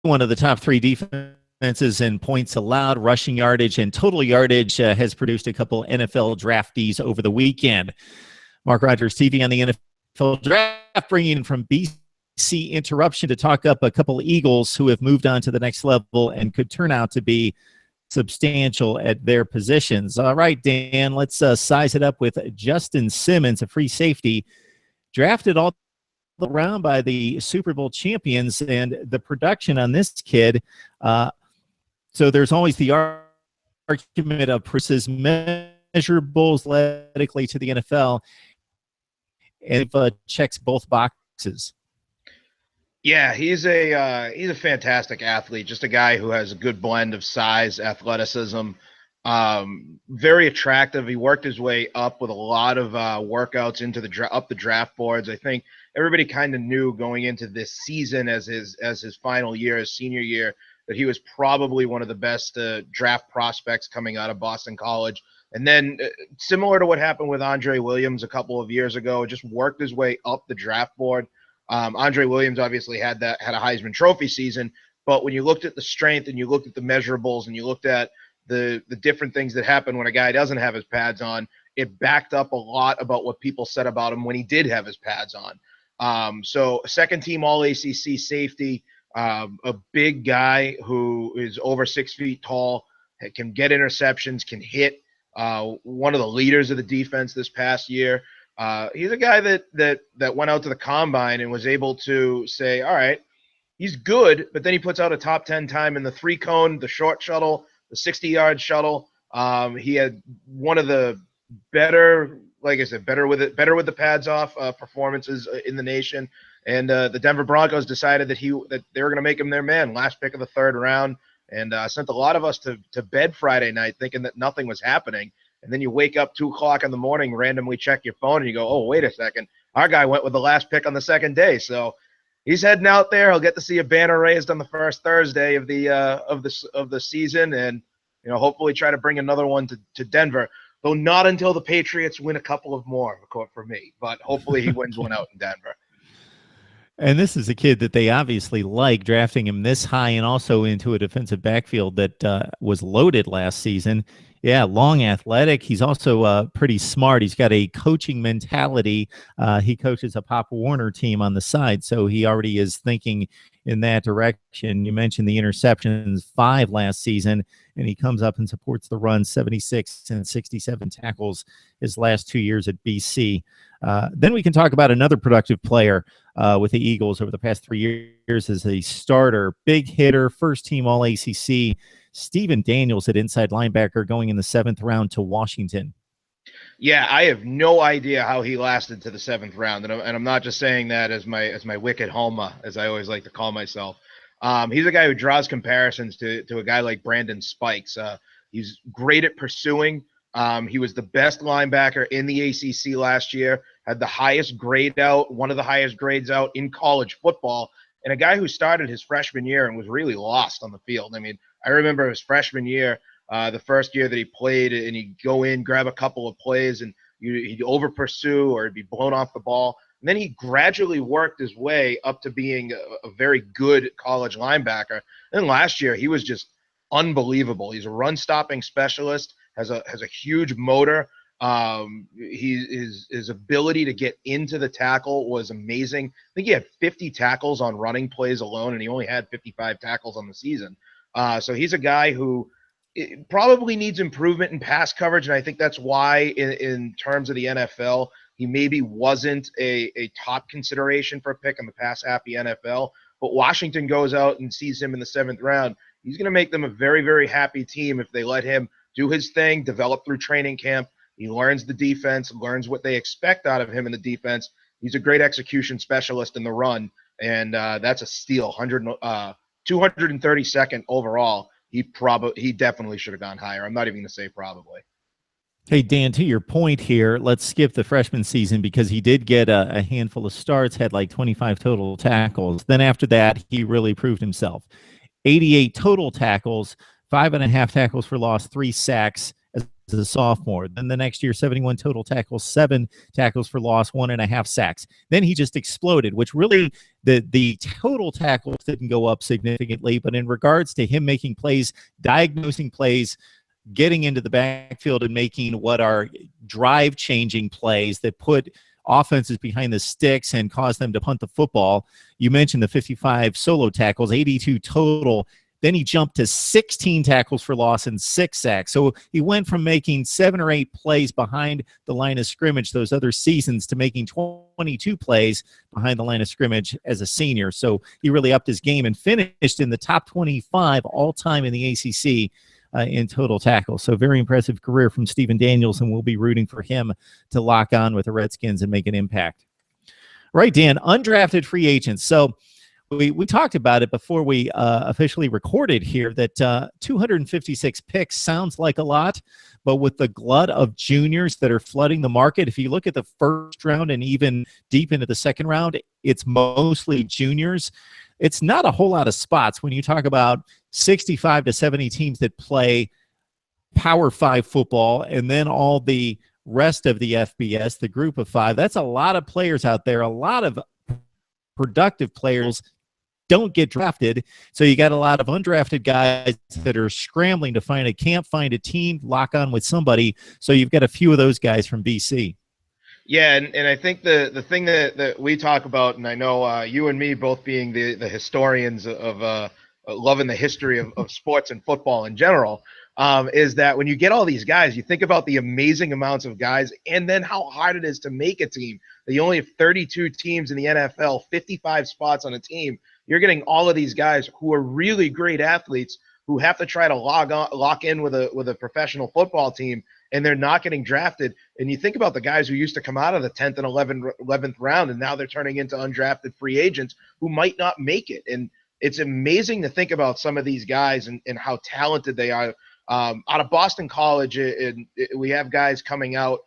one of the top three defenses in points allowed, rushing yardage, and total yardage. Has produced a couple NFL draftees over the weekend. Mark Rogers TV on the NFL Draft, bringing in from BC Interruption to talk up a couple Eagles who have moved on to the next level and could turn out to be substantial at their positions. All right, Dan, let's size it up with Justin Simmons, a free safety, drafted all around by the Super Bowl champions, and the production on this kid. So there's always the argument of versus measurables athletically to the NFL, and it checks both boxes. Yeah, he's a fantastic athlete, just a guy who has a good blend of size, athleticism, very attractive. He worked his way up with a lot of workouts into the draft boards. I think everybody kind of knew going into this season as his final year, his senior year, that he was probably one of the best draft prospects coming out of Boston College. And then similar to what happened with Andre Williams a couple of years ago, just worked his way up the draft board. Andre Williams obviously had a Heisman Trophy season, but when you looked at the strength and you looked at the measurables and you looked at the different things that happen when a guy doesn't have his pads on, it backed up a lot about what people said about him when he did have his pads on. So second team All-ACC safety, a big guy who is over 6 feet tall, can get interceptions, can hit, one of the leaders of the defense this past year. He's a guy that went out to the combine and was able to say, all right, he's good, but then he puts out a top 10 time in the 3-cone, the short shuttle, the 60-yard shuttle. He had one of the better, like I said, better with the pads off performances in the nation. And the Denver Broncos decided that they were going to make him their man, last pick of the 3rd round, and sent a lot of us to bed Friday night thinking that nothing was happening. And then you wake up 2 o'clock in the morning, randomly check your phone, and you go, oh, wait a second. Our guy went with the last pick on the 2nd day. So he's heading out there. He'll get to see a banner raised on the first Thursday of the season, and hopefully try to bring another one to Denver. Though not until the Patriots win a couple of more for me. But hopefully he wins one out in Denver. And this is a kid that they obviously like, drafting him this high and also into a defensive backfield that was loaded last season. Yeah, long, athletic. He's also pretty smart. He's got a coaching mentality. He coaches a Pop Warner team on the side, so he already is thinking in that direction. You mentioned the interceptions, 5 last season, and he comes up and supports the run, 76 and 67 tackles his last 2 years at BC. Then we can talk about another productive player with the Eagles over the past 3 years as a starter, big hitter, first team All-ACC, Stephen Daniels at inside linebacker, going in the 7th round to Washington. Yeah, I have no idea how he lasted to the 7th round, and I'm not just saying that as my wicked homer, as I always like to call myself. He's a guy who draws comparisons to a guy like Brandon Spikes. He's great at pursuing. He was the best linebacker in the ACC last year, had the highest grade out, one of the highest grades out in college football, and a guy who started his freshman year and was really lost on the field. I mean, I remember his freshman year, the first year that he played, and he'd go in, grab a couple of plays, and he'd over pursue or he'd be blown off the ball. And then he gradually worked his way up to being a very good college linebacker. And then last year, he was just unbelievable. He's a run-stopping specialist, has a huge motor. His ability to get into the tackle was amazing. I think he had 50 tackles on running plays alone, and he only had 55 tackles on the season. So he's a guy who probably needs improvement in pass coverage, and I think that's why in terms of the NFL, he maybe wasn't a top consideration for a pick in the pass-happy NFL. But Washington goes out and sees him in the 7th round. He's going to make them a very, very happy team if they let him do his thing, develop through training camp. He learns the defense, learns what they expect out of him in the defense. He's a great execution specialist in the run, and that's a steal. 232nd overall. He definitely should have gone higher. I'm not even going to say probably. Hey, Dan, to your point here, let's skip the freshman season because he did get a handful of starts, had like 25 total tackles. Then after that, he really proved himself. 88 total tackles, 5.5 tackles for loss, 3 sacks. As a sophomore. Then the next year, 71 total tackles, 7 tackles for loss, 1.5 sacks. Then he just exploded, which really the total tackles didn't go up significantly. But in regards to him making plays, diagnosing plays, getting into the backfield and making what are drive-changing plays that put offenses behind the sticks and cause them to punt the football. You mentioned the 55 solo tackles, 82 total. Then he jumped to 16 tackles for loss and 6 sacks. So he went from making 7 or 8 plays behind the line of scrimmage those other seasons to making 22 plays behind the line of scrimmage as a senior. So he really upped his game and finished in the top 25 all-time in the ACC in total tackles. So very impressive career from Stephen Daniels, and we'll be rooting for him to lock on with the Redskins and make an impact. Right, Dan, undrafted free agents. So we talked about it before we officially recorded here that 256 picks sounds like a lot, but with the glut of juniors that are flooding the market, if you look at the first round and even deep into the second round, it's mostly juniors. It's not a whole lot of spots when you talk about 65 to 70 teams that play Power 5 football and then all the rest of the FBS, the group of 5. That's a lot of players out there. A lot of productive players don't get drafted. So you got a lot of undrafted guys that are scrambling to can't find a team, lock on with somebody. So you've got a few of those guys from BC. Yeah, and I think the thing that we talk about, and I know you and me both being the historians of loving the history of sports and football in general, is that when you get all these guys, you think about the amazing amounts of guys and then how hard it is to make a team. You only have 32 teams in the NFL, 55 spots on a team. You're getting all of these guys who are really great athletes who have to try to lock in with a professional football team, and they're not getting drafted. And you think about the guys who used to come out of the 10th and 11th round, and now they're turning into undrafted free agents who might not make it. And it's amazing to think about some of these guys and how talented they are. Out of Boston College, we have guys coming out.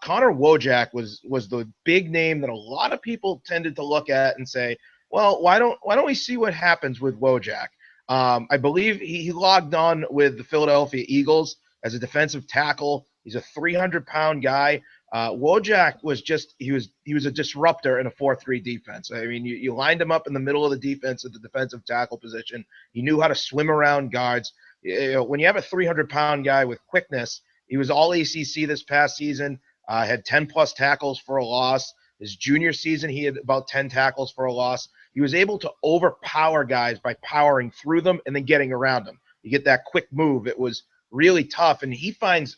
Connor Wojak was the big name that a lot of people tended to look at and say, well, why don't we see what happens with Wojak? I believe he logged on with the Philadelphia Eagles as a defensive tackle. He's a 300-pound guy. Wojak was a disruptor in a 4-3 defense. I mean, you lined him up in the middle of the defense at the defensive tackle position. He knew how to swim around guards. When you have a 300-pound guy with quickness, he was all ACC this past season, had 10-plus tackles for a loss. His junior season, he had about 10 tackles for a loss. He was able to overpower guys by powering through them and then getting around them. You get that quick move. It was really tough, and he finds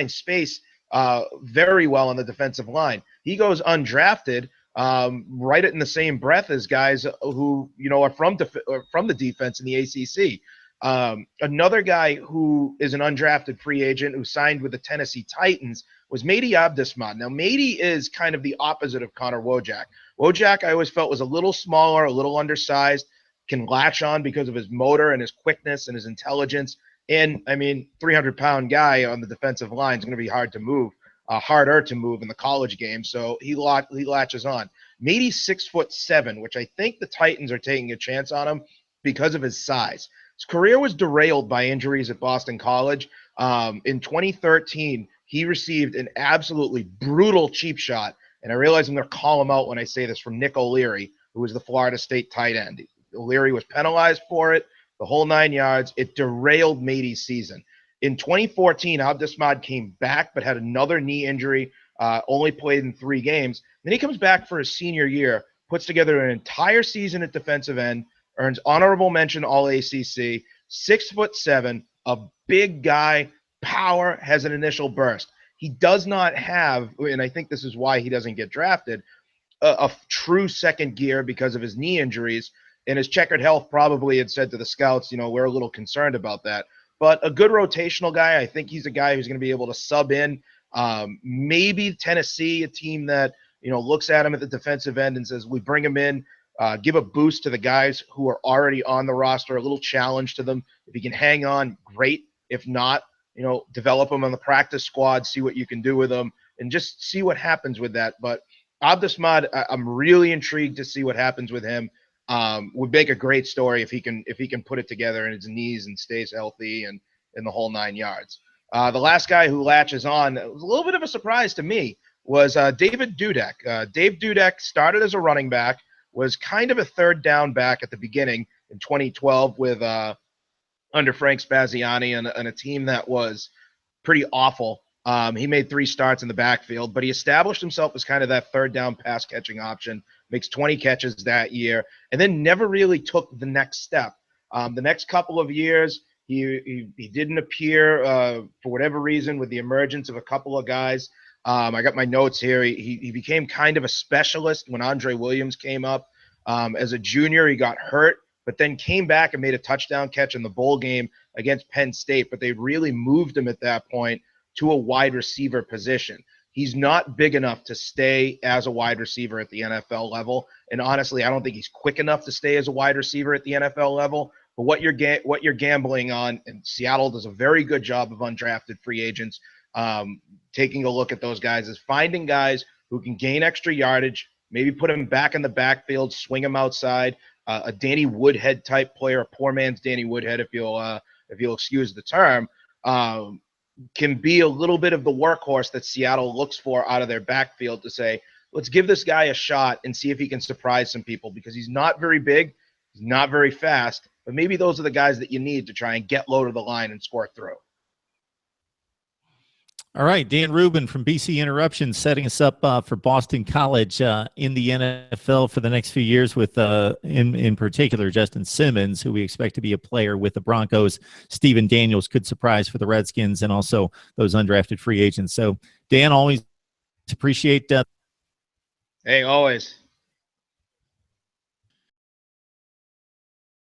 space very well on the defensive line. He goes undrafted right in the same breath as guys who are from the defense in the ACC. Another guy who is an undrafted free agent who signed with the Tennessee Titans was Mehdi Abdesmad. Now, Mehdi is kind of the opposite of Connor Wojak. Wojak, I always felt, was a little smaller, a little undersized, can latch on because of his motor and his quickness and his intelligence. And, I mean, 300-pound guy on the defensive line is going to be harder to move in the college game. So he latches on. Mehdi's 6'7", which I think the Titans are taking a chance on him because of his size. His career was derailed by injuries at Boston College. In 2013, he received an absolutely brutal cheap shot. And I realize I'm going to call him out when I say this, from Nick O'Leary, who was the Florida State tight end. O'Leary was penalized for it, the whole 9 yards. It derailed Mehdi's season. In 2014, Abdesmad came back but had another knee injury, only played in 3 games. Then he comes back for his senior year, puts together an entire season at defensive end, earns honorable mention All-ACC, 6'7", a big guy, power, has an initial burst. He does not have, and I think this is why he doesn't get drafted, a true second gear because of his knee injuries. And his checkered health probably had said to the scouts, we're a little concerned about that. But a good rotational guy. I think he's a guy who's going to be able to sub in. Maybe Tennessee, a team that, looks at him at the defensive end and says, we bring him in, give a boost to the guys who are already on the roster, a little challenge to them. If he can hang on, great. If not, develop him on the practice squad, see what you can do with him, and just see what happens with that. But Abdesmad, I'm really intrigued to see what happens with him. Would make a great story if he can put it together in his knees and stays healthy and in the whole 9 yards. The last guy who latches on, it was a little bit of a surprise to me, was David Dudek. Dave Dudek started as a running back, was kind of a third down back at the beginning in 2012 with under Frank Spaziani and a team that was pretty awful. He made 3 starts in the backfield, but he established himself as kind of that third down pass catching option, makes 20 catches that year, and then never really took the next step. The next couple of years, he didn't appear for whatever reason with the emergence of a couple of guys. I got my notes here. He became kind of a specialist when Andre Williams came up. As a junior, he got hurt, but then came back and made a touchdown catch in the bowl game against Penn State, but they really moved him at that point to a wide receiver position. He's not big enough to stay as a wide receiver at the NFL level, and honestly, I don't think he's quick enough to stay as a wide receiver at the NFL level. But what you're gambling on, and Seattle does a very good job of undrafted free agents, taking a look at those guys, is finding guys who can gain extra yardage, maybe put them back in the backfield, swing them outside, a Danny Woodhead type player, a poor man's Danny Woodhead, if you'll excuse the term, can be a little bit of the workhorse that Seattle looks for out of their backfield to say, let's give this guy a shot and see if he can surprise some people, because he's not very big, he's not very fast, but maybe those are the guys that you need to try and get low to the line and score through. All right, Dan Rubin from BC Interruptions setting us up for Boston College in the NFL for the next few years with, in particular, Justin Simmons, who we expect to be a player with the Broncos. Stephen Daniels could surprise for the Redskins, and also those undrafted free agents. So, Dan, always appreciate Hey, always.